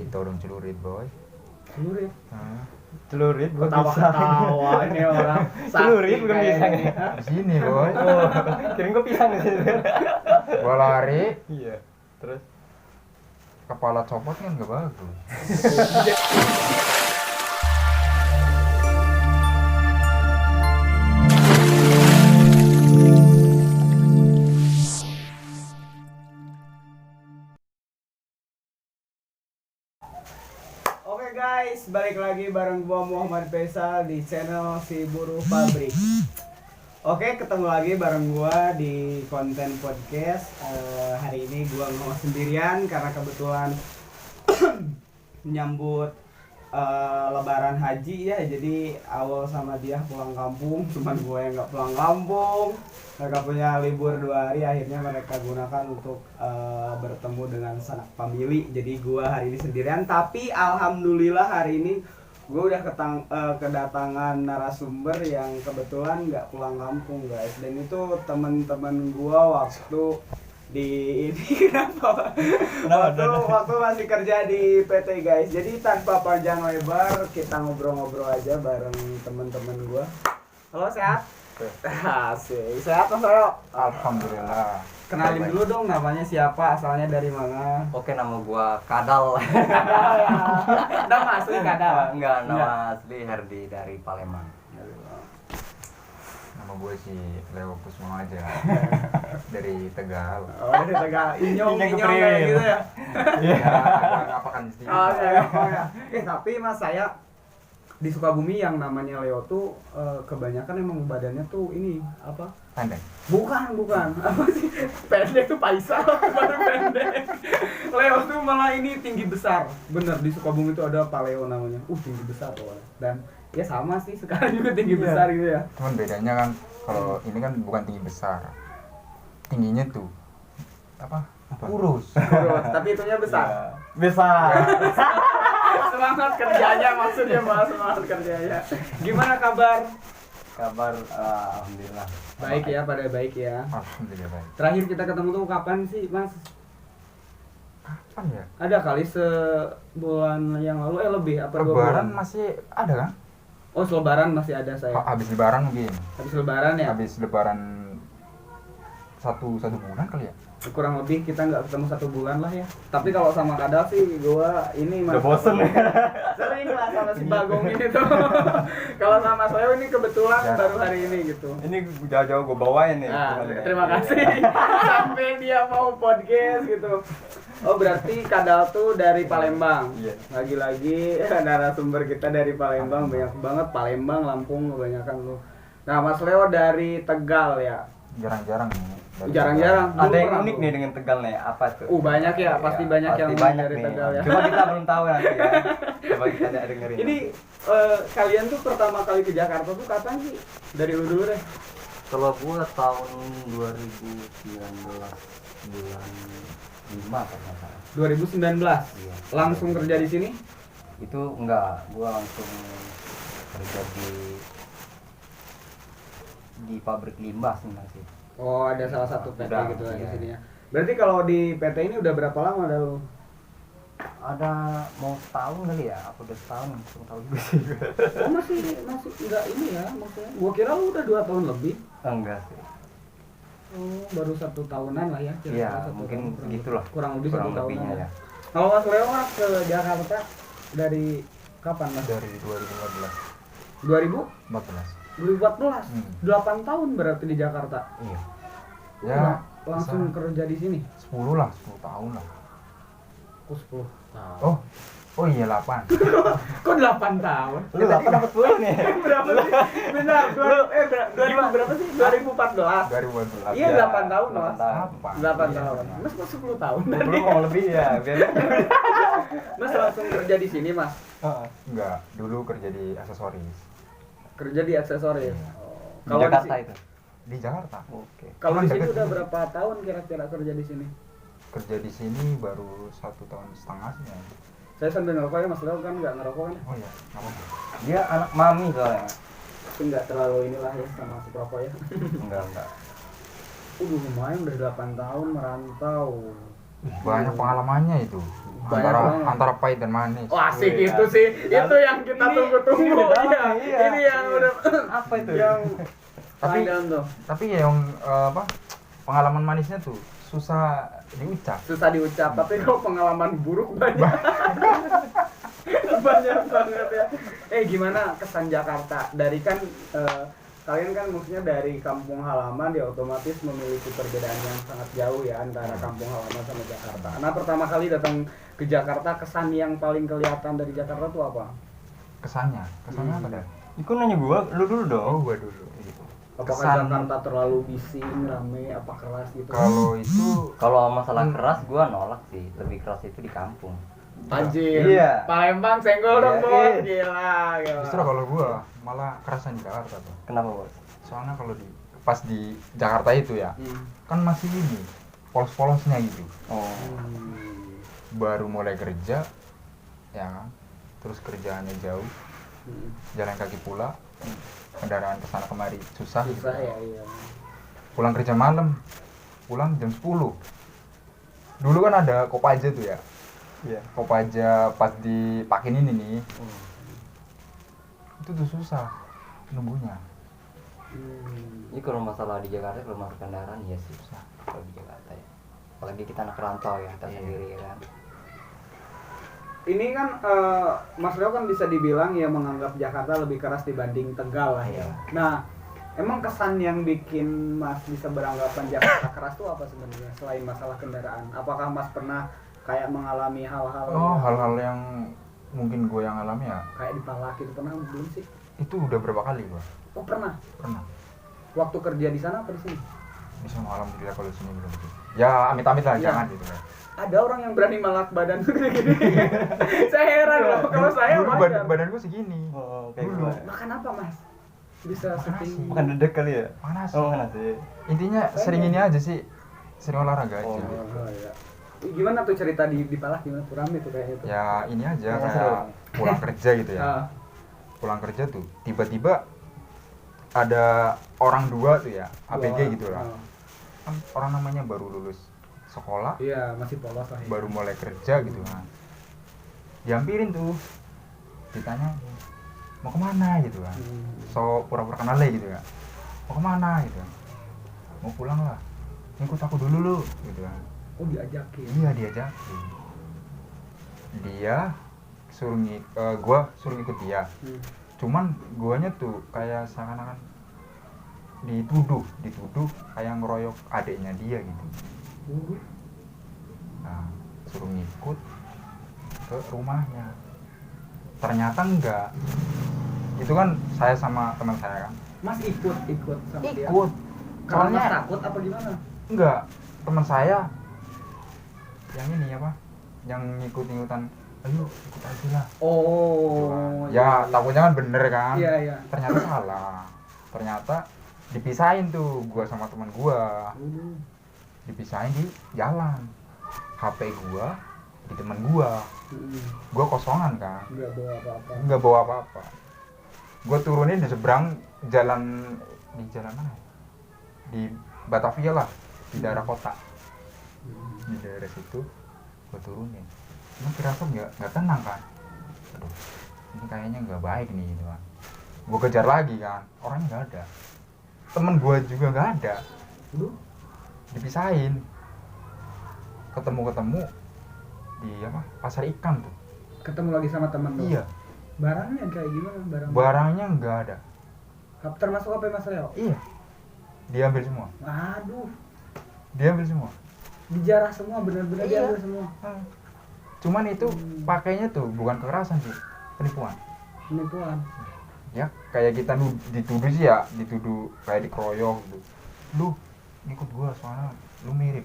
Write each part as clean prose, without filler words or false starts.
Ditodong celurit boy. Celurit. Celurit bukan Ketawa-ketawa ini orang. Celurit bukan pisang. Di sini boy. Oh, kirain gua pisang di sini. Gua lari, Iya. Terus kepala copot kan gak bagus. Oke guys, balik lagi bareng gua Muhammad Faisal di channel Si Buruh Pabrik. Oke, ketemu lagi bareng gua di konten podcast. Hari ini gua nggak sendirian karena kebetulan menyambut Lebaran Haji ya. Jadi awal sama dia pulang kampung, cuman gue yang nggak pulang kampung. Mereka punya libur 2 hari, akhirnya mereka gunakan untuk bertemu dengan sanak famili. Jadi gue hari ini sendirian, tapi alhamdulillah hari ini gue udah kedatangan narasumber yang kebetulan nggak pulang kampung guys. Dan itu teman-teman gue waktu di ini waktu masih kerja di PT guys. Jadi tanpa panjang lebar kita ngobrol-ngobrol aja bareng teman-teman gue. Halo, sehat? Asik. Sehat Mas Ayo? Alhamdulillah. Kenalin dulu dong, namanya siapa, asalnya dari mana? oke, nama gua Kadal. Nama asli Kadal? Enggak, nama asli Herdi dari Palembang. Nama gue sih Leo Kusuma aja. Dari Tegal. Oh, dari Tegal. Inyong Inyong kayak gitu ya? Ya, agak ngapakan sedikit. Oh ya. Tapi Mas, saya di Sukabumi yang namanya Leo tuh kebanyakan emang badannya tuh ini apa? Pendek. Bukan. Apa sih? Pendek tuh Faisal, baru pendek. Leo tuh malah ini tinggi besar. Bener, di Sukabumi tuh ada Pak Leo namanya. Tinggi besar pokoknya. Dan ya sama sih, sekarang juga tinggi besar gitu ya. Cuman bedanya kan kalau ini kan bukan tinggi besar. Tingginya tuh apa? Kurus. Kurus, tapi itunya besar. Besar. Semangat kerjanya maksudnya, Mas. Semangat kerjanya. Gimana kabar? Kabar alhamdulillah. Baik ya, pada baik ya. Alhamdulillah baik. Terakhir kita ketemu tuh kapan sih, Mas? Kapan ya? Ada kali sebulan yang lalu, lebih apa 2 Lebaran bulan? masih ada kan? Oh, selebaran masih ada saya. Habis lebaran mungkin. Habis lebaran ya? Habis lebaran satu bulan kali ya? Kurang lebih kita nggak ketemu 1 bulan lah ya. Tapi kalau sama Kadal sih gua ini Udah bosen ya. sering lah sama si Bagong ini tuh. Kalau sama saya ini kebetulan Ya. baru hari ini gitu. Ini jauh-jauh gua bawain nih. Terima kasih sampai dia mau podcast gitu. Oh, berarti Kadal tuh dari Palembang. Iya. Lagi-lagi narasumber kita dari Palembang, banyak banget Palembang, Lampung kebanyakan lu. Nah, Mas Leo dari Tegal ya. Jarang-jarang nih. Jarang-jarang. Ada yang Belum unik pernah. nih dengan Tegal nih, apa tuh? Banyak ya, pasti banyak pasti yang unik banyak dari nih. Tegal ya. Cuma kita belum tahu nanti ya. Coba kita dengerin. Ini kalian tuh pertama kali ke Jakarta tuh kapan sih? Dari lu dulu deh. kalau gua tahun 2019 bulan 5 kalau nggak salah. 2019. Iya. Langsung kerja di sini? Itu enggak, gua langsung kerja di pabrik limbah sebenarnya sih. Oh, ada salah satu PT Udah, gitu lah di iya. sini ya. Berarti kalau di PT ini udah berapa lama dah lu? Ada mau setahun kali ya, aku udah setahun, kurang tahu juga sih. Oh, masih enggak ini ya maksudnya. Gua kira lu udah 2 tahun lebih. Enggak sih. Oh, baru 1 tahunan lah ya. kira-kira Iya, 1 mungkin tahun, segitulah. Kurang lebih 1 tahunan lebihnya ya. ya. Kalau Mas Leo Mas ke Jakarta dari kapan Mas? Dari 2015. 2000? 14. 2014. 8 tahun berarti di Jakarta. Iya. Ya, Ya, langsung bisa. kerja di sini. 10 lah, 10 tahun lah. Kok 10 tahun? Oh iya 8. Kok 8 tahun? Lu apa dapat bulan nih? Berapa sih? Benar, 2000 berapa sih? 2014. 2014. Iya, 8 tahun, Mas. 8 tahun. 8 Iya. tahun. Mas kok 10 tahun? Belum mau lebih ya, biar Mas langsung kerja di sini, Mas. Enggak, dulu kerja di aksesoris Kerja di aksesoris. Iya. di Kalau Jakarta itu. di Jakarta. Oke. Kalau di Cuman sini deket udah sih. berapa tahun kira-kira kerja di sini? Kerja di sini baru 1,5 tahun sih ya. Saya sambil ngerokok ya, Mas Leo kan nggak ngerokok kan? Oh iya, nggak apa-apa. Dia anak mami soalnya. Tapi nggak terlalu inilah ya sama si perokok ya. Enggak. Lumayan udah 8 tahun merantau. banyak pengalamannya itu. Banyak banget. Antara pahit dan manis. Oh, asik Wih, itu sih. Itu yang kita Ini- tunggu-tunggu. ini Iya. iya. Ini yang udah Apa itu? yang Tapi- pelanggan tuh Tapi yang pengalaman manisnya tuh susah diucap. susah diucap, tapi kalau pengalaman buruk banyak. Banyak banget ya. Gimana kesan Jakarta? Dari kan kalian kan maksudnya dari kampung halaman ya otomatis memiliki perbedaan yang sangat jauh ya antara kampung halaman sama Jakarta. Nah, pertama kali datang ke Jakarta, kesan yang paling kelihatan dari Jakarta tuh apa? Kesannya apa dah? Iku nanya gua, lu dulu dong. Oh, gua dulu. Gitu. Apakah Kesan- Jakarta terlalu bising, rame, apa keras gitu? Kalau itu Kalau masalah keras gua nolak sih. Lebih keras itu di kampung. Anjir, Iya. Palembang senggol dong, Iya, Bos. iya. Gila. justru kalau gua malah kerasan di Jakarta tuh. Kenapa, Bos? Soalnya kalau pas di Jakarta itu ya, kan masih ini polos-polosnya gitu. Oh. Baru mulai kerja ya kan. Terus kerjaannya jauh, jalan kaki pula, kendaraan kesana kemari susah gitu. Susah ya, iya. Pulang kerja malam, pulang jam 10. Dulu kan ada Kopaja tuh ya. Iya. Kopaja pas di Pakin ini nih. Itu tuh susah nunggunya. Ini kalau masalah di Jakarta, kalau masalah kendaraan ya sih susah kalau di Jakarta ya. Apalagi kita anak rantau ya, kita Iya. sendiri ya kan. Ini kan Mas Leo kan bisa dibilang ya menganggap Jakarta lebih keras dibanding Tegal lah ya. Iya. Nah, emang kesan yang bikin Mas bisa beranggapan Jakarta keras tuh apa sebenarnya selain masalah kendaraan? Apakah Mas pernah kayak mengalami hal-hal Oh, hal-hal yang mungkin gue yang alami ya, kayak dipalak itu pernah belum sih? itu udah berapa kali gua Oh pernah. pernah. Waktu kerja di sana apa di sini? Bisa alhamdulillah kalau di sini belum gitu. Ya amit-amit lah, Iya. jangan gitu kan. Ada orang yang berani malak badan gini-gini. Saya heran loh, kalau saya Dulu wajar. badan gue segini. Oh, kayak Dulu. gimana? Makan apa Mas? Bisa Makan setinggi. nasi. Makan dedek kali ya? Panas. Oh, makan nasi. Intinya sering ini aja sih, sering olahraga aja. Oh, Oh, iya. Gimana tuh cerita di Palak gimana tuh rame tuh kayaknya tuh? Ya ini aja Ya, kayak seru. pulang kerja gitu ya. Ah, Pulang kerja tuh tiba-tiba ada orang dua tuh ya, ABG dua gitu lah. orang. Kan orang namanya baru lulus sekolah, Iya, masih polos lah ya. baru mulai kerja gitu kan. Diampirin tuh, ditanya mau kemana gitu kan. So pura-pura kenal aja gitu kan. Mau kemana gitu kan. Mau pulang lah, ikut aku dulu lu gitu kan. Oh, diajakin. Iya diajakin. Dia suruh gua suruh ikut dia. Hmm. Cuman guanya tuh kayak seakan-akan dituduh kayak ngeroyok adiknya dia gitu. Nah, suruh ngikut ke rumahnya. Ternyata enggak. Itu kan saya sama teman saya kan. Mas ikut sama dia. Ikut. Karena Mas Soalnya takut apa gimana? enggak, teman saya yang ini apa? Yang ngikut-ngikutan, ayo ikut aja lah. Oh, Ya, takutnya kan bener kan? Iya, iya. Ternyata salah. Ternyata dipisahin tuh gua sama teman gua. Dipisahin di jalan. HP gua di teman gua. Gua kosongan kan. Enggak bawa apa-apa. Nggak bawa apa-apa. Gua turunin di seberang jalan, di jalan mana ya? Di Batavia lah, di daerah kota. Di daerah situ gua turunin. Emang firasat nggak tenang kan? Aduh, ini kayaknya nggak baik nih gitu kan. Gua kejar lagi kan, orangnya nggak ada. Temen gua juga nggak ada. Dipisahin. Ketemu di apa? Pasar ikan tuh. Ketemu lagi sama teman lo. Iya. Barangnya kayak gimana barang? Barangnya nggak ada. Termasuk apa Mas Leo? Iya. Diambil semua. Aduh, Diambil semua. dijarah semua benar-benar Iya. diambil semua. Cuman itu pakainya tuh bukan kekerasan sih, penipuan. Penipuan. Ya, kayak kita dituduh sih ya, dituduh kayak dikeroyok gitu. Lu ngikut gua soalnya lu mirip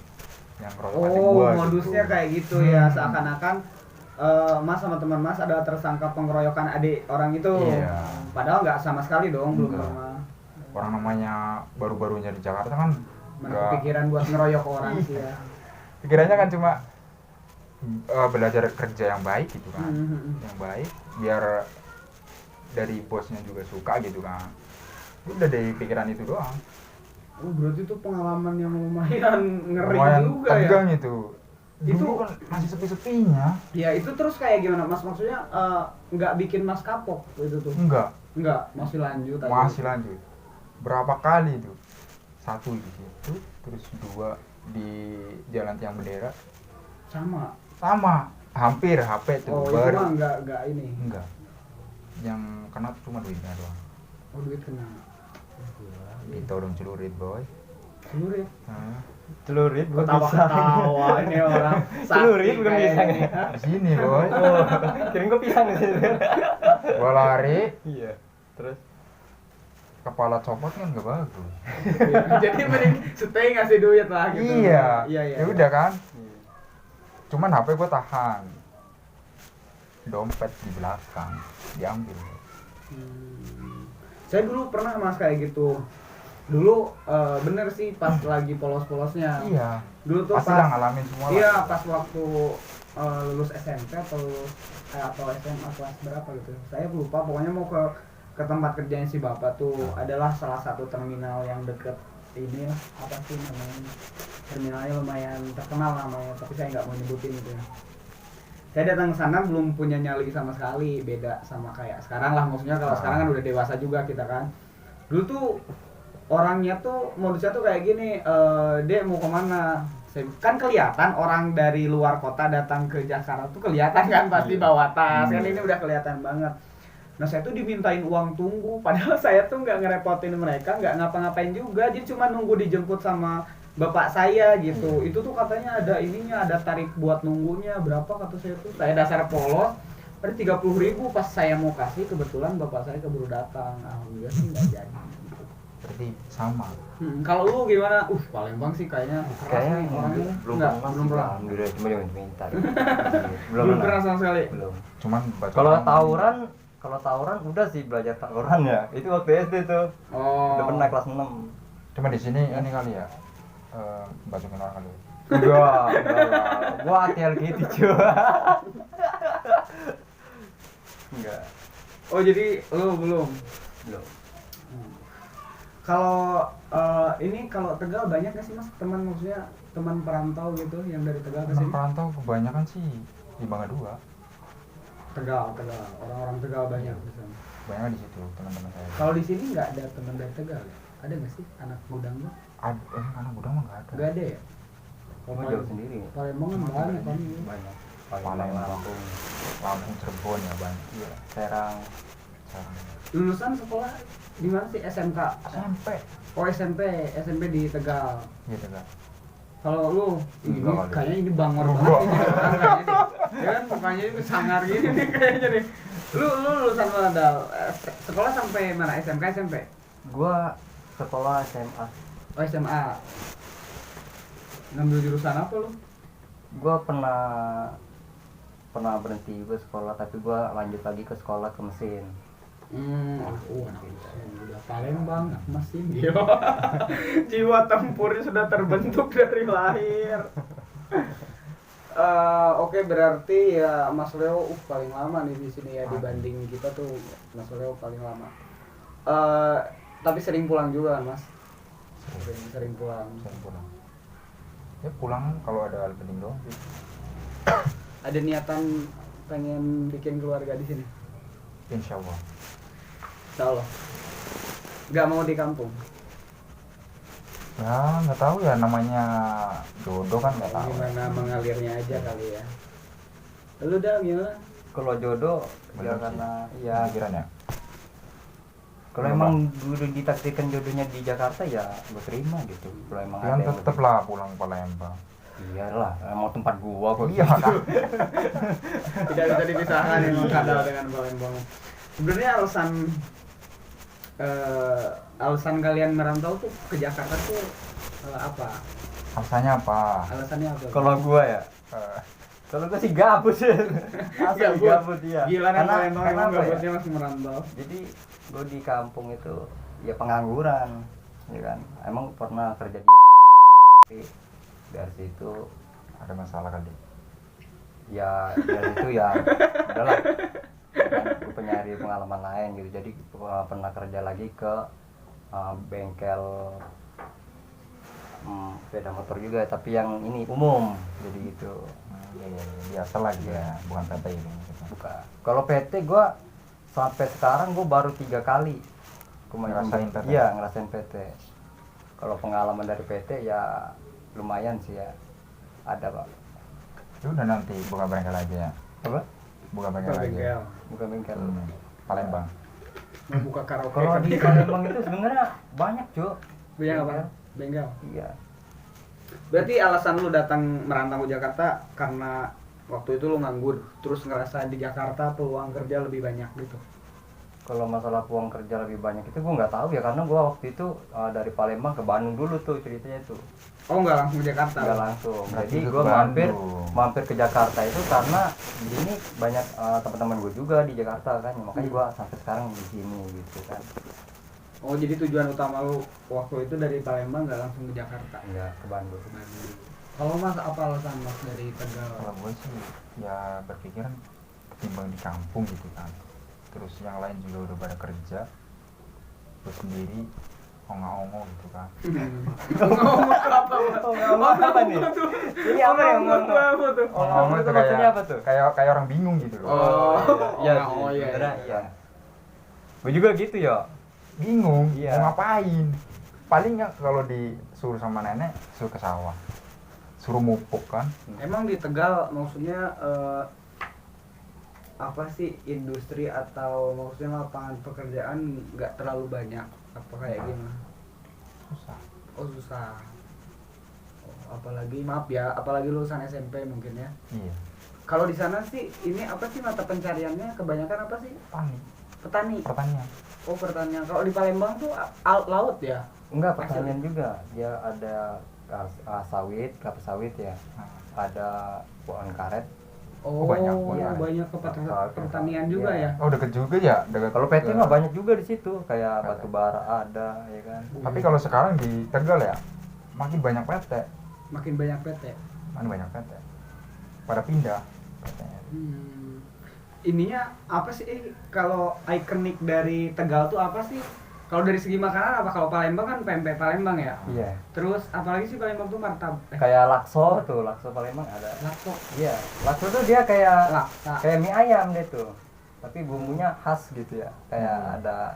yang ngeroyok adik Oh, gua modusnya gitu. kayak gitu ya, seakan-akan Mas sama teman Mas ada tersangka pengeroyokan adik orang itu. Iya. Padahal nggak sama sekali dong, belum Enggak. pernah. Orang namanya baru-barunya di Jakarta kan Mana nggak, kepikiran buat ngeroyok orang sih ya. pikirannya kan cuma belajar kerja yang baik gitu kan. Yang baik biar dari bosnya juga suka gitu kan. Udah dari pikiran itu doang. Oh, berarti itu pengalaman yang lumayan ngeri Lumayan juga ya. tegang itu. Dulu kan masih sepi-sepinya. Ya itu terus kayak gimana Mas, maksudnya nggak bikin Mas kapok itu tuh? Enggak, masih lanjut aja. Masih lanjut. Berapa kali tuh? 1 di situ, terus 2 di Jalan Tiang Bendera. Sama. Hampir HP tuh. Oh, itu mah enggak ini. Enggak. Yang kena cuma duitnya doang. Oh, duit kena. Ditodong celurit, boy. Celurit. Nah, Celurit bukan pisang. Ketawa-ketawa ini orang. Celurit sakti bukan kayak pisang gini. ya? di sini, boy. Oh, kirain gua pisang di situ. Gua lari, Iya. Terus kepala copot kan gak bagus. Jadi mending stay ngasih duit lah gitu. Iya. Iya. Ya udah kan. Cuman HP gua tahan. Dompet di belakang diambil. Saya dulu pernah Mas kayak gitu. Dulu bener sih pas lagi polos-polosnya. Iya. Dulu tuh Pasti lah ngalamin semua lah. Iya, pas waktu lulus SMP atau SMA kelas berapa gitu. Saya lupa, pokoknya mau ke tempat kerjanya si Bapak tuh adalah salah satu terminal yang deket ini lah, apa sih namanya? Terminalnya lumayan terkenal namanya, tapi saya nggak mau nyebutin itu ya. Saya datang ke sana belum punya nyali sama sekali, beda sama kayak sekarang lah, maksudnya kalau sekarang kan udah dewasa juga kita kan. Dulu tuh orangnya tuh modusnya tuh kayak gini, Dek mau kemana? Kan kelihatan orang dari luar kota datang ke Jakarta tuh kelihatan kan pasti bawa tas, kan ini udah kelihatan banget. Nah saya tuh dimintain uang tunggu, padahal saya tuh nggak ngerepotin mereka, nggak ngapa-ngapain juga, jadi cuma nunggu dijemput sama bapak saya gitu. Itu tuh katanya ada ininya, ada tarif buat nunggunya berapa kata saya tuh. Saya dasar polos, ada 30.000 pas saya mau kasih, kebetulan bapak saya keburu datang. Alhamdulillah sih nggak jadi. Berarti sama. Kalau lu gimana? Palembang sih kayaknya keras nih orangnya. belum Enggak, pernah belum sih, pernah. alhamdulillah, cuma yang minta. Belum pernah sama sekali. Belum. Cuman batu Kalau orang- tawuran udah sih belajar tawuran ya. Itu waktu SD tuh. Oh. Udah pernah kelas 6. Cuma di sini ini kali ya. Bacokin orang kali. Enggak lah. Gua ATL gitu cuy. Enggak. Oh jadi lu belum. Belum. Kalau ini kalau Tegal banyak nggak sih Mas teman, maksudnya teman perantau gitu yang dari Tegal ke Anak sini? perantau kebanyakan sih di Bangga 2. Tegal, orang-orang Tegal banyak di sana. Banyak di situ teman-teman saya. Kalau di sini nggak ada teman dari Tegal ya? Ada nggak sih anak gudang tuh? Anak gudang mah nggak ada. Nggak ada ya? Gua jauh sendiri. Palembang kan banyak kan. Banyak. Palembang, Lampung. Lampung, Cirebon ya banyak. Iya, Serang. Sekarang Lulusan sekolah di mana sih? SMK. SMP. Oh SMP di Tegal. Iya Tegal. Kalau lu ini Enggak kali. kayaknya ini bangor Enggak. banget ini orang kayaknya nih. Ya kan mukanya itu sangar gini nih kayaknya nih. Lu lulusan mana Dal? Sekolah sampai mana? SMK SMP? Gua sekolah SMA. Oh SMA. Ngambil jurusan apa lu? Gua pernah berhenti juga sekolah, tapi gua lanjut lagi ke sekolah ke mesin. Anak udah Palembang, mesin gila. Jiwa tempurnya sudah terbentuk dari lahir. Oke, berarti ya Mas Leo paling lama nih di sini ya dibanding kita tuh. Mas Leo paling lama. Tapi sering pulang juga kan Mas? Sering pulang. Saya pulang. Ya pulang kalau ada hal penting doang sih. Ada niatan pengen bikin keluarga di sini? Insya Allah. Insya Allah. Gak mau di kampung? Ya nggak tahu ya, namanya jodoh kan nggak tahu. Gimana mengalirnya aja kali ya. Lu dah gimana? Kalau jodoh ya Bener sih. karena ya Pikiran ya. kalau emang dulu ditakdirkan jodohnya di Jakarta ya gua terima gitu. Kalau emang Yang yang tetep lah pulang ke Palembang. iyalah, mau tempat gua kok. Iya kan. Tidak bisa dipisahkan emang Kadal dengan Palembang. Sebenarnya alasan kalian merantau tuh ke Jakarta tuh apa? Alasannya apa? Alasannya apa? Kalau gua ya, Eh, kalau gua sih gabut sih. Asli Gabut. gabut ya. Gila nih Palembang emang apa ya? gabutnya masih merantau. Jadi gua di kampung itu ya pengangguran, ya kan. Emang pernah kerja di tapi dari situ ada masalah kali. ya dari situ ya udahlah, gue penyari pengalaman lain gitu. Jadi pernah kerja lagi ke bengkel sepeda motor juga tapi yang ini umum jadi gitu. Iya, biasa lah dia, bukan PT ini. Bukan. Kalau PT gua sampai sekarang gua baru 3 kali. Gua Ngerasain PT? Iya, ngerasain PT. Kalau pengalaman dari PT ya lumayan sih ya. Ada, Pak. Lu udah nanti buka bengkel aja ya? Apa? Buka bengkel aja. bengkel Bukan bengkel. Palembang. mau buka karaoke Kalau kan? di Palembang itu sebenarnya banyak, Cuk. bengkel apa bengkel Iya. berarti alasan lu datang merantau ke Jakarta karena waktu itu lu nganggur terus ngerasain di Jakarta peluang kerja lebih banyak gitu. Kalau masalah peluang kerja lebih banyak itu gua nggak tahu ya karena gua waktu itu dari Palembang ke Bandung dulu tuh ceritanya tuh. Oh nggak langsung ke Jakarta? Nggak langsung. Berarti Jadi ke gua Bandung. mampir ke Jakarta itu karena di sini banyak teman-teman gua juga di Jakarta kan, makanya gua sampai sekarang di sini gitu kan. Oh jadi tujuan utama lu waktu itu dari Palembang nggak langsung ke Jakarta? Enggak ke Bandung. Kalau mas apa alasan mas dari Tegal? Kalau gue sih ya berpikiran ketimbang di kampung gitu kan. Terus yang lain juga udah pada kerja, gue sendiri ongah-ongah gitu kan. Ngomong apa? Ngomong apa nih? Ini apa yang ngomong? Apa tuh? Ongah-ongah itu itu maksudnya kayak apa tuh? kayak orang bingung gitu loh. Oh, Iya, oh, sih, iya, sebenarnya iya. iya. Gue juga gitu ya. Bingung, Iya. mau ngapain? Paling nggak kalau disuruh sama nenek, suruh ke sawah, suruh mupuk kan. Emang di Tegal maksudnya apa sih industri atau maksudnya lapangan pekerjaan nggak terlalu banyak apa kayak gimana? Susah. Oh susah. Oh, apalagi maaf ya, apalagi lulusan SMP mungkin ya. Iya. Kalau di sana sih ini apa sih mata pencariannya kebanyakan apa sih? Petani. Pertanian. Oh pertanian. Kalau di Palembang tuh laut ya? Enggak, pertanian juga. Dia ada sawit, kelapa sawit ya. Nah, Ada pohon karet. Oh, banyak, banyak ke pertanian juga Iya. ya. oh deket juga ya, deket. Kalau PT mah banyak juga di situ, kayak PT. batu bara ada, ya kan. Tapi kalau sekarang di Tegal ya, makin banyak PT, Makin banyak PT. makin banyak PT. Pada pindah PT-nya. Ininya apa sih kalau ikonik dari Tegal tuh apa sih? Kalau dari segi makanan apa? Kalau Palembang kan pempek Palembang ya. Iya. Terus apalagi sih Palembang tuh martabak. Kayak lakso tuh, lakso Palembang ada. Lakso. Iya, lakso tuh dia kayak Laksa. kayak mie ayam deh tuh. Tapi bumbunya khas gitu ya. Kayak ada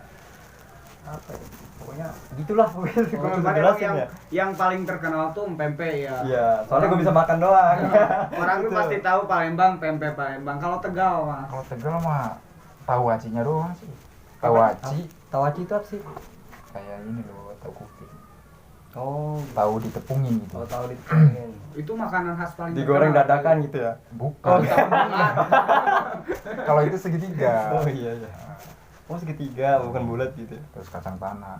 apa ya? Pokoknya gitulah pokoknya. Oh, Gua cuman bisa emang jelasin ya. yang paling terkenal tuh pempek ya. Iya, soalnya gue bisa makan doang. Orang tuh Gitu. pasti tahu Palembang, pempek Palembang. Kalau Tegal mah Kalau Tegal mah tahu acinya doang sih. Tahu Apa? aci Tawaci itu apa sih? kayak ini loh, tahu kuping. Oh, Tahu ditepungin gitu. tahu ditepungin. itu makanan khas paling Digoreng terkenal. dadakan gitu ya. Bukan. Tahu banget. Kalau itu segitiga. Oh iya iya. Oh segitiga, bukan bulat gitu. Terus kacang tanah.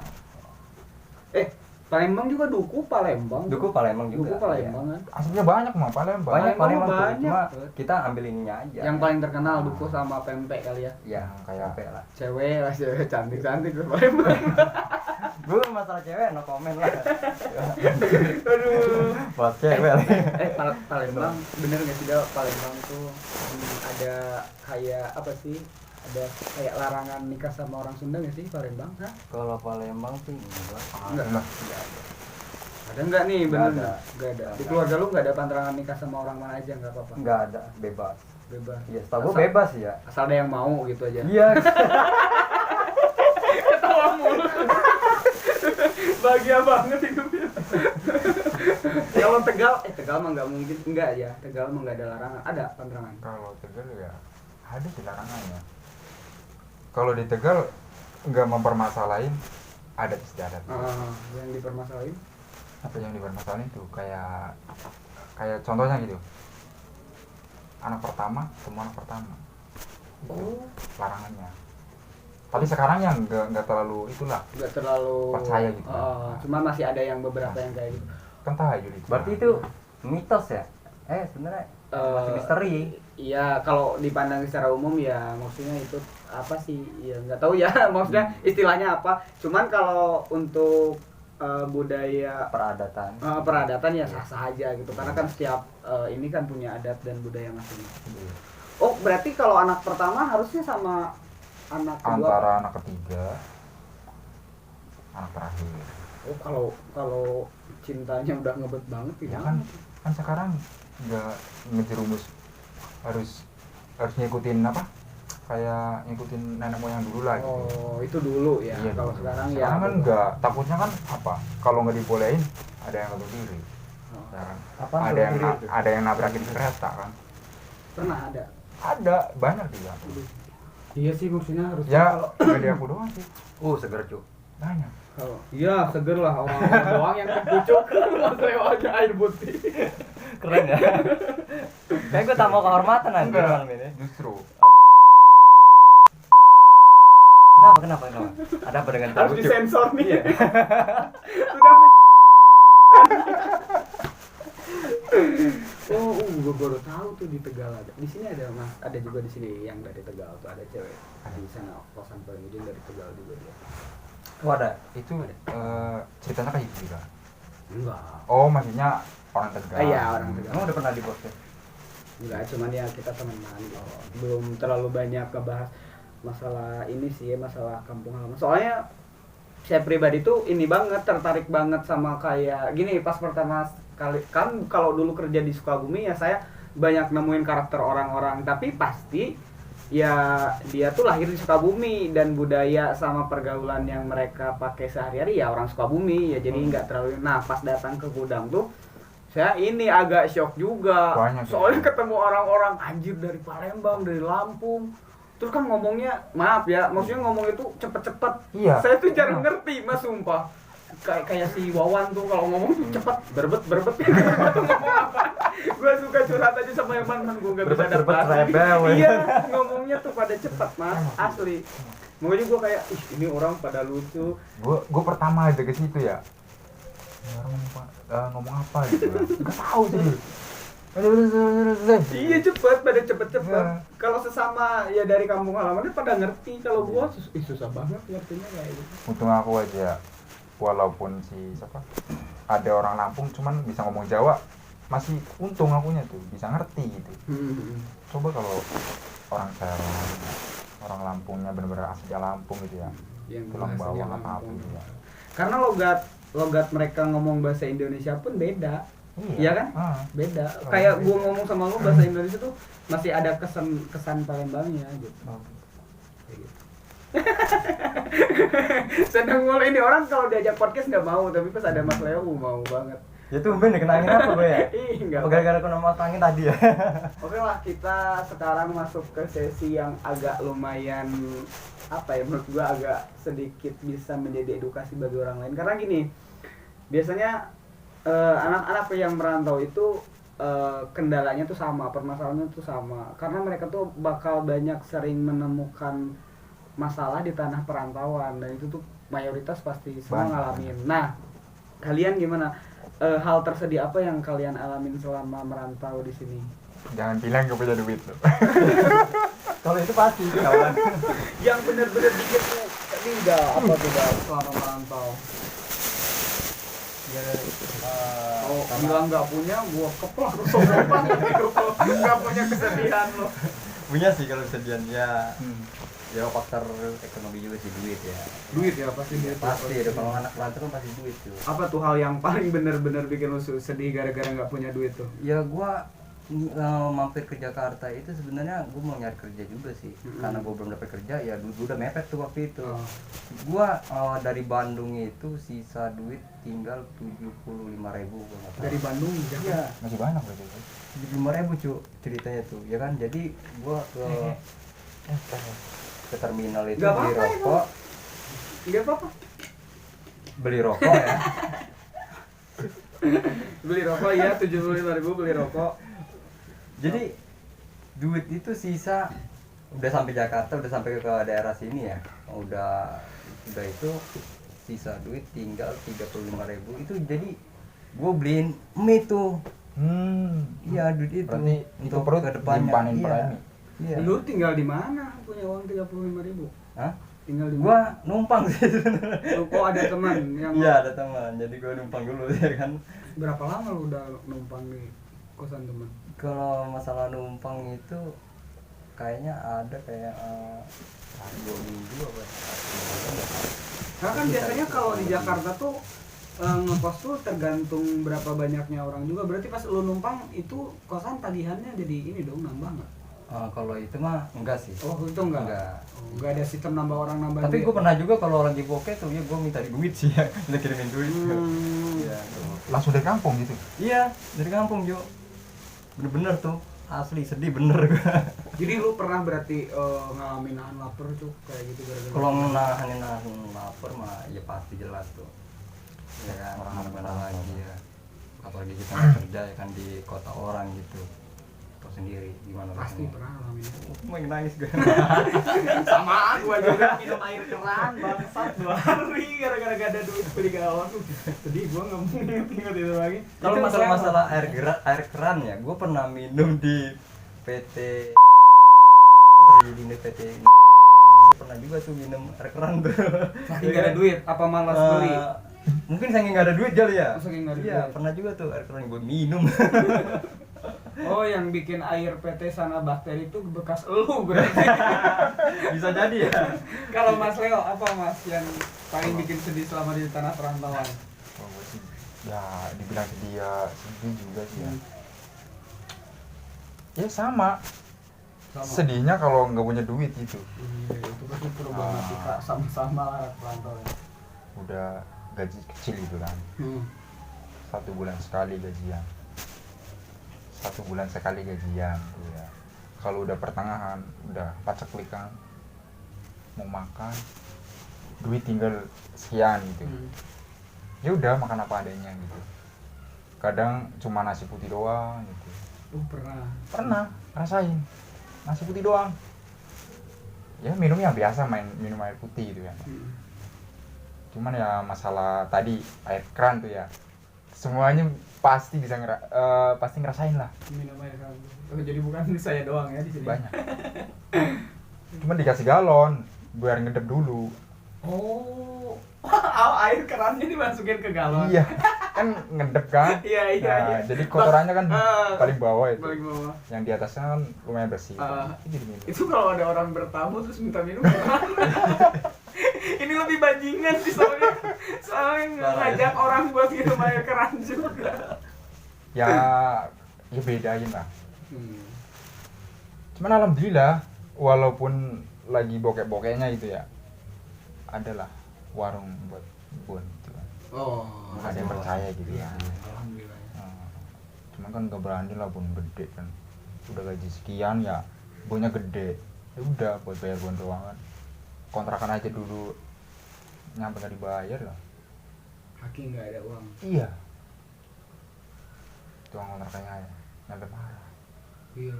Palembang juga duku Palembang. Duku Palembang juga. Duku Palembang kan. Aslinya banyak mah Palembang. Banyak Palembang Palembang tuh, banyak. cuma kita ambil ininya aja. Yang paling terkenal duku sama pempek kali ya. ya Kayak- kayak lah. Cewek lah, cewek cantik-cantik di Palembang. Gue masalah cewek no comment lah. Aduh. Buat cewek lah. Palembang bener nggak sih Del? Palembang tuh ada kayak apa sih? Ada kayak larangan nikah sama orang Sunda nggak sih Palembang? Hah? Kalau Palembang sih enggak. Enggak. Enggak. Ada nggak nih? Nggak Bener ada. nggak ada. Di keluarga lu nggak ada pantangan nikah sama orang mana aja nggak apa-apa? Enggak ada, bebas. Bebas. Iya, setahu gue Asal- bebas ya. Asal ada yang mau gitu aja. Iya. Ketawa mulu. Bahagia banget hidupnya. Kalau Tegal, Tegal mah nggak mungkin, enggak ya. Tegal mah nggak ada larangan. Ada pantangan. Kalau Tegal ya ada sih larangannya. Kalau di Tegal nggak mempermasalahin adat istiadat. Yang dipermasalahin. Apa yang dipermasalahin itu kayak contohnya gitu. Anak pertama ketemu anak pertama. Oh, Larangannya. Tapi sekarang yang nggak terlalu itulah. nggak terlalu Percaya gitu. Cuma masih ada yang beberapa yang kayak gitu. Kan tahayul itu. Berarti itu mitos ya? Sebenarnya masih misteri. Iya, kalau dipandang secara umum ya maksudnya itu apa sih? Ya nggak tahu ya, maksudnya istilahnya apa. Cuman kalau untuk budaya Peradatan. peradatan ya sah-sah aja gitu. Karena kan setiap ini kan punya adat dan budaya masing-masing. Iya. Oh, berarti kalau anak pertama harusnya sama anak kedua. Antara anak ketiga, anak terakhir. Oh, kalau cintanya udah ngebet banget Ya gimana? kan sekarang nggak ngejerumus harus ngikutin apa, kayak ngikutin nenek moyang dulu lah gitu. Oh, itu dulu ya. Iya, Kalau dulu. sekarang ya. Sekarang kan nggak, takutnya kan apa, kalau nggak dibolehin ada yang ngebunuh diri. Oh. Ya kan? Apaan ada yang bunuh diri itu? ada yang nabrakin kereta kan, Pernah ada. banyak juga. Iya sih, maksudnya harus Ya nggak di aku doang sih, Seger cu. banyak. kalau iya seger lah orang-orang doang yang kepucuk mas lewatnya air putih. Keren ya. Kayak gue tamu kehormatan anjir Enggak, malam ini. justru Kenapa? Ada apa dengan Harus tamu, Cu? disensor nih. Iya. Sudah gue baru tahu tuh di Tegal ada. Di sini ada mas, ada juga di sini yang dari Tegal tuh ada cewek di sana kosan paling ujung dari Tegal juga dia. Oh ada. itu ceritanya kayak gitu kan. Enggak. Oh maksudnya orang Tegal. Iya orang Tegal. Emang udah pernah di podcast? Enggak, cuman ya kita temenan gitu. Belum terlalu banyak ngebahas masalah ini sih, masalah kampung halaman. Soalnya saya pribadi tuh ini banget, tertarik banget sama kayak gini pas pertama kali kan kalau dulu kerja di Sukabumi ya saya banyak nemuin karakter orang-orang, tapi pasti ya dia tuh lahir di Sukabumi dan budaya sama pergaulan yang mereka pakai sehari-hari ya orang Sukabumi ya, jadi nggak terlalu. Nah pas datang ke gudang tuh saya ini agak shock juga. Banyak Soalnya ya. ketemu orang-orang anjir dari Palembang, dari Lampung. Terus kan ngomongnya, maaf ya, maksudnya ngomong itu cepet-cepet. Iya. Saya tuh jarang ngerti mas, sumpah. Kayak si Wawan tuh kalau ngomong tuh cepet, berbet. Gua tuh ngomong apa? Gue suka curhat aja sama yang mantan gue nggak bisa Berbet, adaptasi. rebel, weh. Iya, ngomongnya tuh pada cepet mas, asli. Makanya gue kayak, ih ini orang pada lucu. Gue pertama aja ke situ ya. Ini orang ngomong apa gitu kan. Nggak tahu sih. Iya cepet, pada cepet. Iya. Kalau sesama ya dari kampung halamannya pada ngerti. Kalau gua susah banget ngertinya kayak gitu. Untung aku aja, walaupun siapa ada orang Lampung cuman bisa ngomong Jawa, masih untung akunya tuh bisa ngerti gitu. Coba kalau orang Serang, orang Lampungnya bener-bener asli Lampung gitu ya, Yang tulang bahasanya bawah apa Lampung. gitu ya. Karena logat mereka ngomong bahasa Indonesia pun beda. Iya kan? Beda. Kayak gua ngomong sama lu bahasa Indonesia tuh masih ada kesan Palembangnya gitu. Kayak gitu. Sedang mulu ini orang kalau diajak podcast nggak mau, tapi pas ada Mas Leo mau banget. Ya tuh Ben kenangin apa gue ya? Ih, nggak. Apa gara-gara kena mas angin tadi ya? Oke lah, kita sekarang masuk ke sesi yang agak lumayan apa ya, menurut gua agak sedikit bisa menjadi edukasi bagi orang lain. Karena gini, biasanya anak-anak yang merantau itu kendalanya tuh sama, permasalahannya tuh sama. Karena mereka tuh bakal banyak sering menemukan masalah di tanah perantauan, dan itu tuh mayoritas pasti semua Banyak. ngalamin. Nah, kalian gimana? Hal tersedih apa yang kalian alamin selama merantau di sini? Jangan bilang gak punya duit loh. Kalau itu pasti kawan. Yang bener-bener bikin tuh tinggal apa tuh Bang, selama merantau? Kalau bilang nggak punya, gua keplak lu sombong banget hidup lo. Nggak punya kesedihan lo. Punya sih kalau kesedihan ya. Ya faktor ekonomi juga sih, duit ya. Duit ya pasti duit. Pasti ada, kalau anak rantau kan pasti duit tuh. Apa tuh hal yang paling bener-bener bikin lu sedih gara-gara nggak punya duit tuh? Ya gua mampir ke Jakarta itu sebenarnya gua mau nyari kerja juga sih. Karena gua belum dapat kerja ya, duit gua udah mepet tuh waktu itu. Gua dari Bandung itu sisa duit tinggal 75.000 gua nggak tahu. Dari Bandung Iya, ya. Masih banyak berarti. 75.000 cu ceritanya tuh, ya kan. Jadi gua ke terminal itu Nggak beli apa-apa, rokok, Nggak apa-apa. beli rokok ya. Beli rokok ya, 75.000 beli rokok. Jadi duit itu sisa, udah sampai Jakarta, udah sampai ke daerah sini ya, udah itu sisa duit tinggal 35.000 itu. Jadi gue beliin mie tuh. Iya, duit itu Berarti itu perut ke depannya. dimpanin per Iya. mie. Iya. Lu tinggal di mana punya uang 35.000? Hah? Tinggal di Gua mana? numpang sih sebenarnya. Oh, ada teman yang Iya, ada teman. Jadi gua numpang dulu ya kan. Berapa lama lu udah numpang di kosan teman? Kalau masalah numpang itu kayaknya ada kayak 2 minggu apa ya. Karena kan biasanya kalau di Jakarta tuh ngekos tuh tergantung berapa banyaknya orang juga. Berarti pas lu numpang itu kosan tagihannya jadi ini dong, nambah nggak? Kalau itu mah enggak sih. Oh itu enggak? Enggak ada sistem nambah orang nambah. Tapi duit. gue pernah juga kalau lagi bokeh tuh ya gue minta duit sih ya, minta kirimin duit. Iya. Langsung dari kampung gitu. Iya, dari kampung Jo. Bener-bener tuh, asli sedih bener gue. Jadi lu pernah berarti ngalamin nahan lapar tuh kayak gitu gara-gara? Kalau nahan lapar mah ya pasti jelas tuh. Ya kan, Orang mana lapar. lagi ya. Apalagi kita nggak kerja ya kan di kota orang gitu. Kau sendiri gimana? Pasti pernah ngalamin. Main nangis gue. Sama gua juga minum air keran bangsat 2 hari gara-gara gak ada duit beli galon. Sedih gua nggak mau inget itu lagi. Kalau masalah air keran ya, gue pernah minum di PT di PT ini. Gue pernah juga tuh minum air keran tuh. Saking gak ada duit apa malas beli? Mungkin saking nggak ada duit kali ya. Saking nggak ada Iya, duit. pernah juga tuh air keran gue minum. Oh, yang bikin air PT sana bakteri itu bekas elu berarti. Bisa jadi ya. Kalau Mas Leo apa Mas yang paling bikin sedih selama di tanah perantauan? Kalau gue sih ya dibilang sedih ya sedih juga sih ya. Ya sama. Sedihnya kalau nggak punya duit gitu. Iya, itu pasti problematika sama-sama lah perantauan. Udah gaji kecil gitu kan. 1 bulan sekali gajian. 1 bulan sekali gajian tuh ya. Kalau udah pertengahan udah paceklik kan, mau makan duit tinggal sekian gitu. Ya udah makan apa adanya gitu. Kadang cuma nasi putih doang gitu. Pernah rasain nasi putih doang. Ya minumnya biasa minum air putih gitu ya. Cuman ya masalah tadi air keran tuh ya, semuanya pasti bisa pasti ngerasain lah. Minum air keran. Oh, jadi bukan saya doang ya di sini. Banyak. Cuman dikasih galon biar ngedep dulu. Oh, air kerannya dimasukin ke galon. Iya, kan ngedep kan. Iya. Nah, jadi kotorannya kan paling bawah itu. Paling bawah. Yang di atasnya kan lumayan bersih. Itu diminum. Itu kalau ada orang bertamu terus minta minum gimana? Ini lebih bajingan sih soalnya ngajak orang buat minum air keran juga. Ya bedain lah. Cuman alhamdulillah walaupun lagi bokek-bokeknya itu ya, adalah warung buat bon gitu kan. Oh, Ada yang percaya gitu ya. alhamdulillah. Cuman kan gak berani lah bon gede kan. Udah gaji sekian ya, bonnya gede. Ya udah buat bayar bon doang kan. Kontrakan aja dulu nyampe gak dibayar lah. Kaki nggak ada uang. Iya. Tuang kontrakannya ya, nyampe marah. Iya,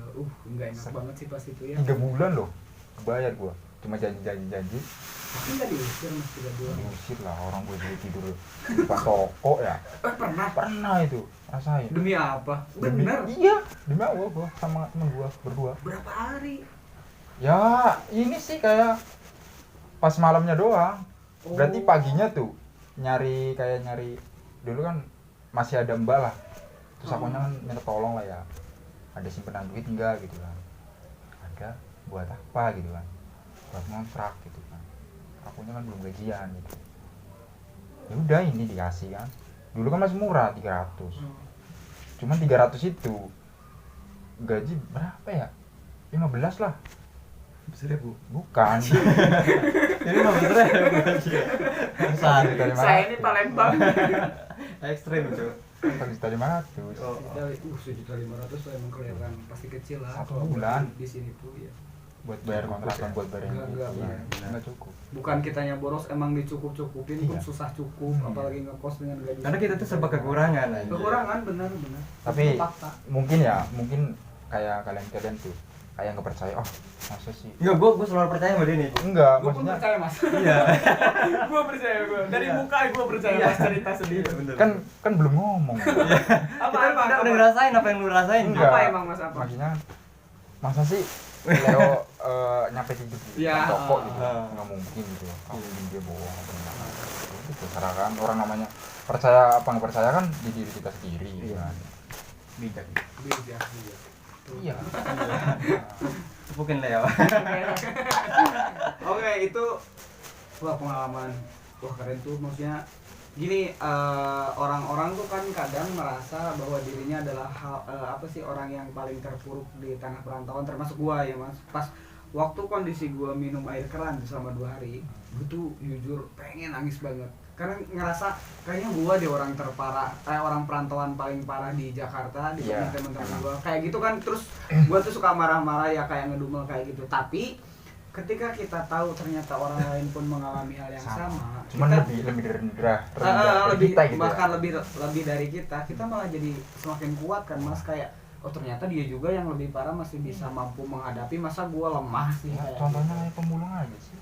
nggak enak banget sih pas itu ya. 3 bulan loh, bayar gua. Cuma janji. Tapi nggak diusir Mas 3 bulan. Diusir lah, orang gue jadi tidur pas toko ya. Pernah itu rasain. Demi apa? Iya, demi Allah gua sama temen gua berdua. Berapa hari? Ya ini sih kayak pas malamnya doang. Berarti paginya tuh nyari dulu kan masih ada mbak lah. Terus akunya kan minta tolong lah ya. Ada simpenan duit enggak gitu kan. Ada, buat apa gitu kan. Buat ngontrak gitu kan. Akunya kan belum gajian gitu. Ya udah ini dikasih kan. Dulu kan masih murah 300. Cuman 300 itu gaji berapa ya? 15 lah. 1.000. Bukan. Ini 15.000. Saya ini Palembang. Ekstrim tuh. 1.500.000. 1.500.000 tuh emang kelihatan pasti kecil lah. 1 kalau bulan. di sini tuh ya. Buat bayar kontrakan, buat bayar yang Enggak, enggak cukup. Bukan kitanya boros, emang dicukup-cukupin pun Iya. susah cukup, apalagi ngekos dengan gaji. Karena kita tuh serba kekurangan aja. Kekurangan benar. Tapi Fakta. mungkin kayak kalian tuh kayak nggak percaya, oh masa sih? Enggak, gua selalu percaya sama dia nih. Enggak, Gue pun maksudnya percaya Mas. Iya. Gue percaya dari Iya. muka gue percaya Mas cerita sendiri. Bener. kan belum ngomong. Apa Kita udah ngerasain apa yang lu rasain. Enggak. Apa emang Mas apa? Maksudnya masa sih Leo nyampe tidur di Iya. toko gitu, Ah. nggak mungkin gitu. Dia bohong atau gimana. Itu terserah kan orang namanya percaya apa nggak percaya kan di diri kita sendiri gitu Iya. kan. Bijak. Bijak. Iya. Tepukin Leo. Oke, itu wah pengalaman. Wah keren tuh, maksudnya gini, orang-orang tuh kan kadang merasa bahwa dirinya adalah orang yang paling terpuruk di tanah perantauan, termasuk gua ya mas. Pas waktu kondisi gua minum air keran selama 2 hari, gua tuh jujur pengen nangis banget karena ngerasa kayaknya gua di orang terparah, orang perantauan paling parah di Jakarta di Iya, teman-teman emang. gua kayak gitu kan. Terus gua tuh suka marah-marah ya, kayak ngedumel kayak gitu. Tapi ketika kita tahu ternyata orang lain pun mengalami hal yang sama, cuman kita lebih rendah dari lebih kita gitu bahkan ya. lebih dari kita malah jadi semakin kuat kan mas. Kayak oh ternyata dia juga yang lebih parah masih bisa mampu menghadapi, masa gua lemah sih Ya, kayak contohnya gitu. kayak pemulung aja sih.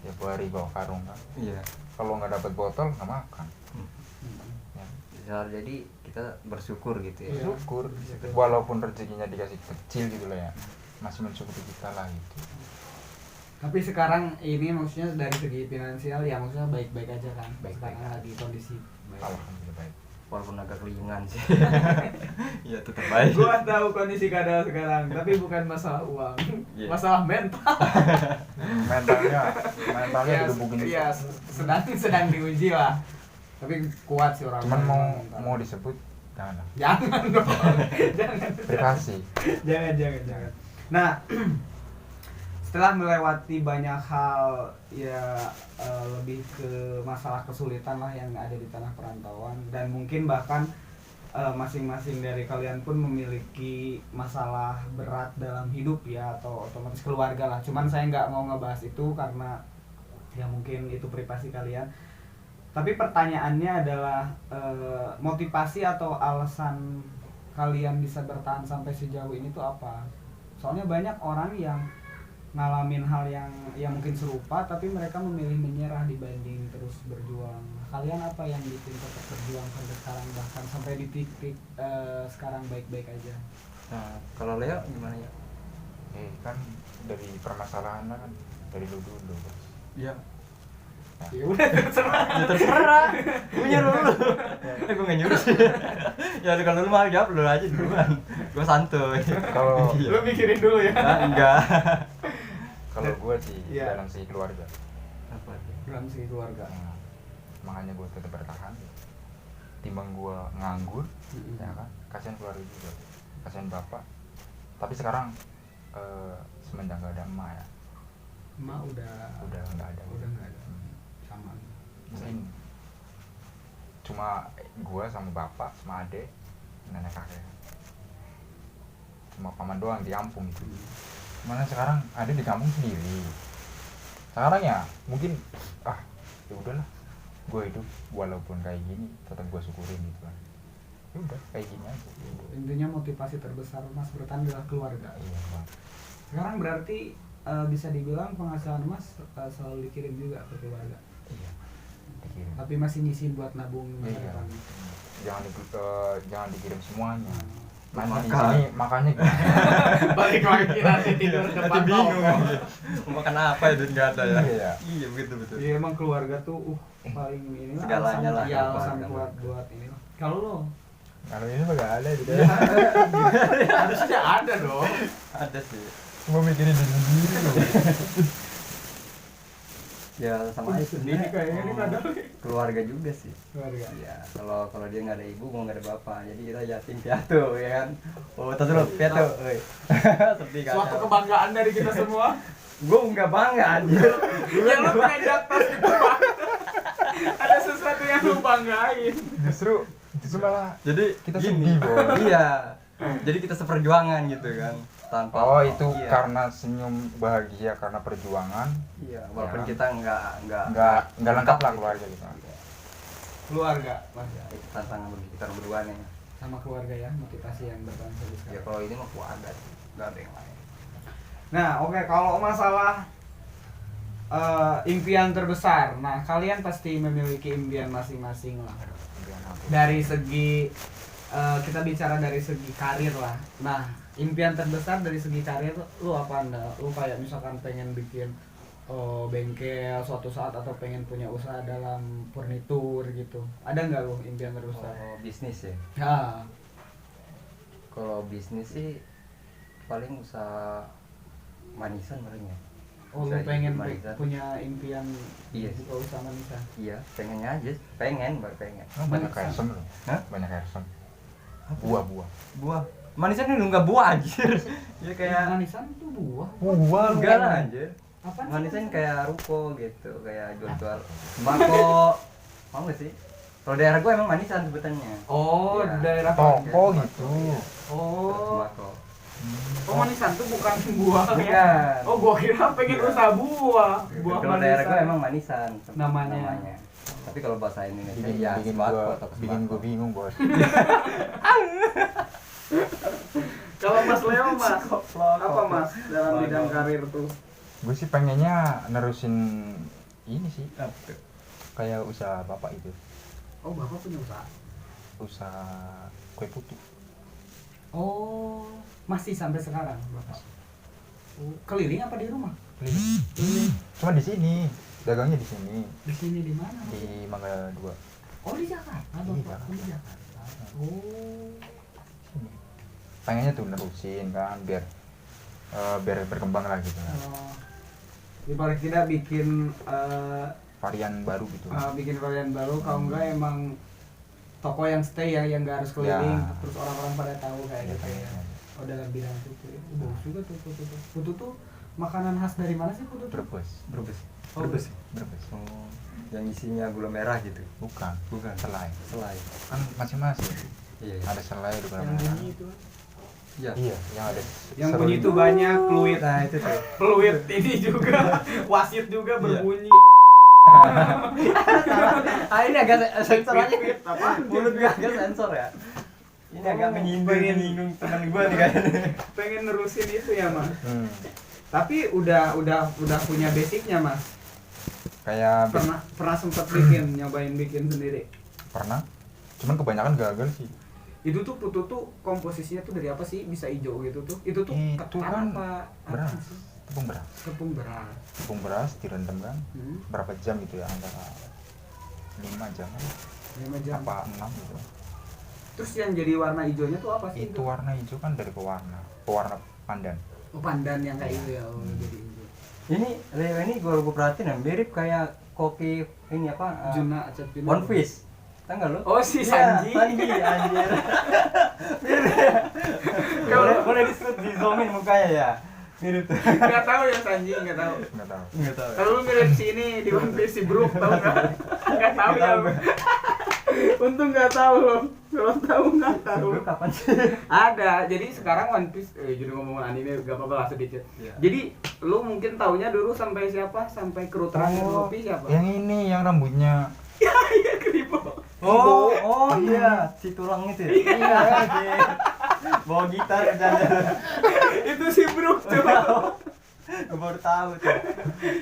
Ya hari bawa karung kan. Iya. Kalau nggak dapat botol nggak makan. Ya, Bisa jadi kita bersyukur gitu ya. Iya. syukur. Walaupun rezekinya dikasih kecil gitu lah ya, masih mensyukuri kita lah gitu. Tapi sekarang ini maksudnya dari segi finansial ya maksudnya baik-baik aja kan. Baik-baik Sekarang lagi kondisi baik. Alhamdulillah baik. Walaupun agak kelingan sih. Iya tetap baik. Gua tahu kondisi Kadal sekarang, tapi bukan masalah uang, Iya. masalah mental. mentalnya Ya, digebukin. iya, sedang diuji lah. Tapi kuat sih orang. Cuman mau disebut jangan lah. Jangan dong. Jangan. Privasi. Jangan. Nah, setelah melewati banyak hal ya, lebih ke masalah kesulitan lah yang ada di tanah perantauan, dan mungkin bahkan masing-masing dari kalian pun memiliki masalah berat dalam hidup ya, atau otomatis keluarga lah. Cuman saya nggak mau ngebahas itu karena ya mungkin itu privasi kalian. Tapi pertanyaannya adalah motivasi atau alasan kalian bisa bertahan sampai sejauh ini tuh apa? Soalnya banyak orang yang ngalamin hal yang mungkin serupa, tapi mereka memilih menyerah dibanding terus berjuang. Kalian apa yang bikin tetap berjuang sampai sekarang, bahkan sampai di titik sekarang baik-baik aja? Nah, kalau Leo gimana ya? Kan dari permasalahan kan dari dulu Bos. Iya. Ya udah terserah. Ya terserah. Gue nyuruh lu. Gue nggak nyuruh sih. Ya kalau lu mah jawab lu aja duluan. Gue santuy. Kalau Iya. Lu mikirin dulu ya. Enggak. kalau gue sih Iya. dalam segi keluarga. Apa? Dalam segi keluarga. Nah, makanya gue tetap bertahan. Timbang gue nganggur, ya kan, kasihan keluarga juga, kasihan bapak. Tapi sekarang semenjak gak ada emak ya, Emak udah nggak ada. nggak ada. Sama. Mungkin cuma gue sama bapak sama adek, nenek kakek, cuma paman doang di kampung gitu. Mana sekarang ada di kampung sendiri. Sekarang ya mungkin ya udahlah, gue hidup walaupun kayak gini tetap gue syukurin gitu kan. Ya udah kayak gini aja. Intinya motivasi terbesar Mas bertahan adalah keluarga. Iya bang. Sekarang berarti bisa dibilang penghasilan Mas selalu dikirim juga ke keluarga. Iya. Dikirim. Tapi masih nyisihin buat nabung masa Iya. depan. Jangan dikirim semuanya. Nanti di Makan. sini makannya gimana? Balik lagi nanti tidur depan Mau makan apa itu nggak ada ya? Iya. Iya begitu betul. Iya emang keluarga tuh paling ini lah, Segalanya lah, iya, alasan keluarga. kuat buat ini. Kalau lo Kalau ini mah gak ada gitu. harusnya ada dong. Ada sih. Cuma mikirin diri sendiri loh. Ya sama aja Ini kayaknya ini kadang keluarga juga sih. keluarga. Iya, kalau dia nggak ada ibu, gue nggak ada bapak, jadi kita yatim piatu, ya kan? Oh, tos dulu piatu, seperti kata. Suatu kebanggaan dari kita semua. Gue nggak bangga anjir. Ya lo punya jatah gitu Pak. Ada sesuatu yang lu banggain. Justru malah Jadi kita gini, sedih, Bos. iya. Jadi kita seperjuangan gitu kan, tanpa. Oh itu iya. karena senyum bahagia karena perjuangan. Iya, walaupun Ya. kita nggak Nggak lengkap lah keluarga gitu. Iya. Keluarga Mas. Ya, itu tantangan bagi kita berdua nih. Sama keluarga ya, motivasi yang bertahan sampai Ya sekarang. kalau ini mah keluarga sih, nggak ada yang lain. Nah, oke, kalau masalah impian terbesar, nah kalian pasti memiliki impian masing-masing lah. Dari segi kita bicara dari segi karir lah. Nah, impian terbesar dari segi karir lu apa anda? Lu kayak misalkan pengen bikin bengkel suatu saat atau pengen punya usaha dalam furnitur gitu. Ada nggak lu impian terbesar? Kalau bisnis ya. Ya, Kalau bisnis sih paling usaha manisan paling ya. Oh, lu bisa pengen hidup manisan. punya impian Iya. buka usaha manisan. Iya, pengennya aja, baru pengen. Oh, banyak Manisan. resem loh. Hah? Banyak resem. Buah-buah. Buah. Manisan ini enggak buah anjir. Ya kayak manisan tuh buah. Buah enggak lah anjir. Apa? Manisan kayak ruko gitu, kayak jual-jual sembako. Mau nggak sih? Kalau daerah gue emang manisan sebutannya. Oh, Iya. daerah toko Iya. gitu. Oh. Sembako. Oh, manisan tuh bukan buah ya. Bukan. Oh, gua kira pengen Iya. usaha buah. Buah Kalau daerah gue manisan. emang manisan Namanya. Tapi kalau bahasa Indonesia Bikin, ya bikin sembako gua atau bikin sembako. gua bingung, Bos. Kalau Mas Leo, Mas, apa Mas dalam bidang karir tuh? Gue sih pengennya nerusin ini sih, kayak usaha bapak itu, Oh, Bapak punya usaha. usaha kue putu. Oh, masih sampai sekarang, Bapak. Oh, keliling apa di rumah? Keliling. Cuma di sini, dagangnya di sini, Di sini di mana? di Mangga 2. Oh, di Jakarta, Iya, Bapak. Jakarta. Oh, di Jakarta. Oh. Pengennya tuh nerusin kan, biar berkembang lah gitu. Di paling tidak bikin Varian baru gitu. bikin varian baru, kalau enggak emang toko yang stay ya, yang nggak harus keliling, Ya. terus orang-orang pada tahu kayak Iya, gitu ya. kayaknya. Oh, dalam bidang putu ya. Bagus juga tuh putu tuh. Putu tuh makanan khas dari mana sih putu tuh? Brebes. Oh, Brebes. Brebes. Oh, yang isinya gula merah gitu. Bukan. Bukan. Selai. Selai. Kan masing-masing. Iya. Ada selai, ada gula Yang merah. bunyi itu. Iya. Iya, yang ada Yang serunya. bunyi itu banyak fluid. Nah, itu tuh. Fluid ini juga wasit juga berbunyi. Ah, ini agak sensor aja. Fluid apa? Mulut gua agak sensor ya. Ini agak menyinggung teman gua nih kayaknya. Pengen nerusin itu ya, Mas. Hmm. Tapi udah punya basicnya, Mas. Kayak Pernah sempat bikin, nyobain bikin sendiri. pernah. Cuman kebanyakan gagal sih. Itu tuh putu tuh komposisinya tuh dari apa sih bisa hijau gitu tuh? Itu tuh Itu ketan kan apa beras. sih? Tepung beras. Tepung beras. Tepung beras direndam kan. Hmm. Berapa jam gitu ya, antara 5 jam 5 jam. apa 6 gitu. Terus yang jadi warna hijaunya tuh apa sih? Itu warna hijau kan dari pewarna pandan. Oh, pandan yang kayak itu ya. Oh, jadi hijau. Ini Leo ini gua perhatiin ya, mirip kayak kopi ini apa? Juna, Acap Juna. One Piece. Tahu enggak lu? Oh, si Iya, Sanji. Sanji anjir. boleh di zoomin mukanya ya. Mirip tuh. Enggak tahu ya Sanji, enggak tahu. Enggak tahu. Enggak tahu. Kalau lu mirip si ini di One Piece si Brook tahu enggak? Enggak tahu ya. Untung enggak tahu lo. Kalau tahu enggak tahu. Lu kapan sih? Ada. Jadi sekarang One Piece jadi ngomongin anime enggak apa-apa lah sedikit. Iya. Jadi lu mungkin taunya dulu sampai siapa? Sampai kru terakhir Luffy siapa? Yang ini yang rambutnya Iya, Kribo. Oh iya, si tulang itu ya. Iya, anjir. Bawa gitar bercanda. Itu si Brook coba. Gue baru tahu tuh.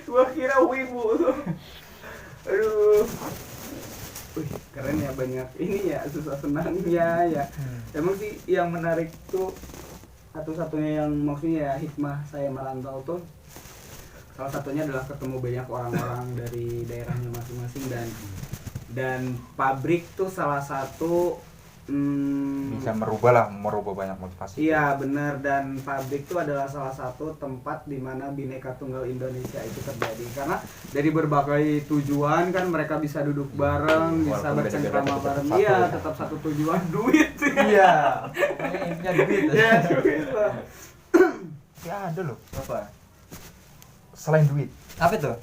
Gua kira wibu tuh. Aduh. Wih, keren ya, banyak ini ya, susah senangnya ya. Emang sih yang menarik tuh satu-satunya yang maksudnya ya hikmah saya merantau tuh salah satunya adalah ketemu banyak orang-orang dari daerahnya masing-masing dan pabrik tuh salah satu bisa merubah banyak motivasi. iya benar, dan pabrik itu adalah salah satu tempat di mana Bhinneka Tunggal Indonesia itu terjadi karena dari berbagai tujuan kan mereka bisa duduk bareng, bisa Walaupun bercengkrama beda-beda, bareng, tetap iya satu ya. tetap satu tujuan, duit. Iya. Pokoknya intinya duit. Ya duit lah. Ya ada loh. Apa? Selain duit, Apa tuh?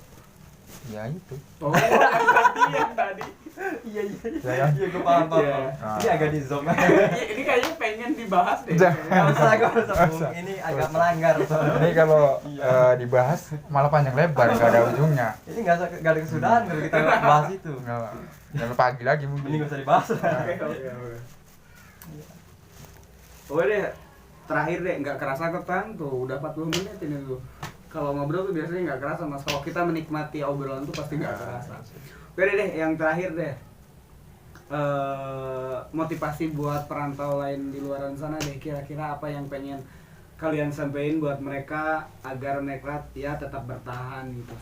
ya itu. Oh, yang tadi. Iya iya. Ya kan? Iya gue paham. Iya. Ini agak di zoom. Ini kayaknya pengen dibahas deh. Gak usah, gak usah. Ini agak melanggar soalnya. Ini kalau Iya. dibahas malah panjang lebar, nggak ada ujungnya. Ini gak ada kesudahan kalau kita bahas itu. Nggak pagi lagi Ini mungkin. gak usah dibahas. Oke. Oh deh, terakhir deh, nggak kerasa ketan tuh, udah 40 menit ini tuh. Kalau ngobrol tuh biasanya nggak kerasa, Mas. Kalau kita menikmati obrolan tuh pasti nggak kerasa. Oke deh, yang terakhir deh. Motivasi buat perantau lain di luar sana deh, kira-kira apa yang pengen kalian sampaikan buat mereka agar mereka ya tetap bertahan gitu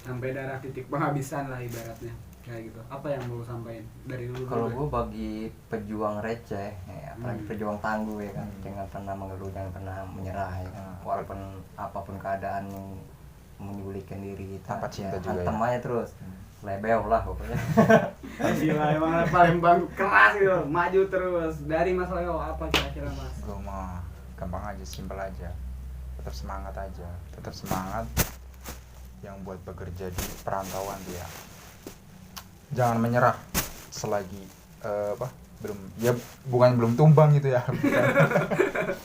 sampai darah titik penghabisan lah ibaratnya kayak gitu. Apa yang mau lu sampaikan dari dulu? Kalau deh. gue bagi pejuang receh, ya, apalagi pejuang tangguh ya kan, jangan pernah mengeluh, jangan pernah menyerah ya kan. Walaupun apapun keadaan yang menyulitkan diri kita. Tanpa cinta juga hantem ya. aja terus. Lebel lah pokoknya. Gila, emang paling bang keras gitu, maju terus. Dari Mas Leo apa kira-kira Mas? Gue mah gampang aja, simpel aja, tetap semangat aja, tetap semangat. Yang buat bekerja di perantauan dia, jangan menyerah selagi belum tumbang gitu ya.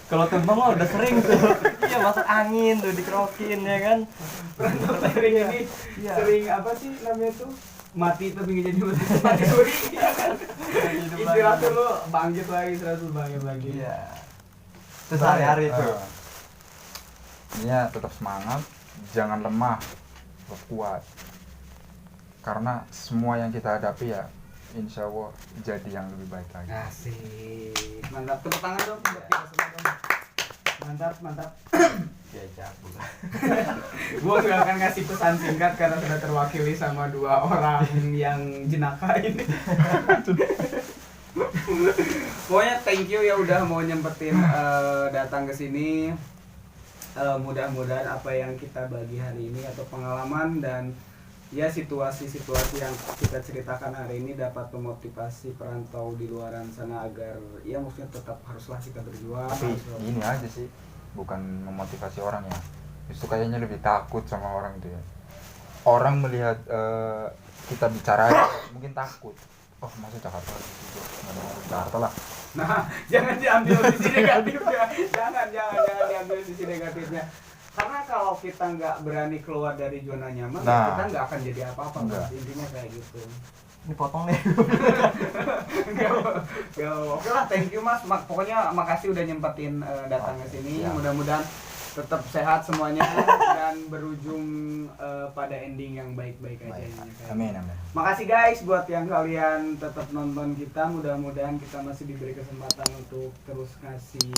Kalau tumbang mah udah sering tuh. Iya, masuk angin tuh dikerokin ya kan. sering ini Iya. sering apa sih namanya tuh mati tapi nggak jadi mati suri ya kan istirahat dulu bangkit lagi istirahat dulu bangkit lagi. Iya. Terus hari-hari tuh. Ini tetap semangat, jangan lemah, tetap kuat. Karena semua yang kita hadapi ya insya Allah jadi yang lebih baik lagi. Asik, mantap, tepuk tangan dong buat kita semua dong. Mantap. Ya jago lah. Gua nggak akan ngasih pesan singkat karena sudah terwakili sama dua orang yang jenaka ini. Pokoknya thank you ya udah mau nyempetin datang ke sini. Mudah-mudahan apa yang kita bagi hari ini atau pengalaman dan ya situasi-situasi yang kita ceritakan hari ini dapat memotivasi perantau di luaran sana agar ya maksudnya tetap haruslah kita berjuang. Tapi gini aja sih, bukan memotivasi orang ya, justru kayaknya lebih takut sama orang itu ya. Orang melihat kita bicara mungkin takut, oh masa Jakarta gitu, nggak mau Jakarta lah. Nah, jangan diambil sisi negatifnya. Jangan diambil sisi negatifnya. Karena kalau kita nggak berani keluar dari zona nyaman, Nah. kita nggak akan jadi apa-apa. Enggak. Mas. Intinya kayak gitu. Ini potong nih. Nggak, oke lah, thank you Mas. Pokoknya makasih udah nyempetin datang ke sini. Siap. Mudah-mudahan tetap sehat semuanya dan berujung pada ending yang baik-baik aja. Baik. Kayak Amin gitu. amin. Makasih guys buat yang kalian tetap nonton kita. Mudah-mudahan kita masih diberi kesempatan untuk terus ngasih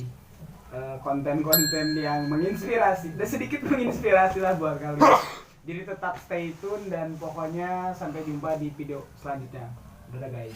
konten-konten yang menginspirasi dan sedikit menginspirasi lah buat kalian. Jadi tetap stay tune dan pokoknya sampai jumpa di video selanjutnya. Dadah guys.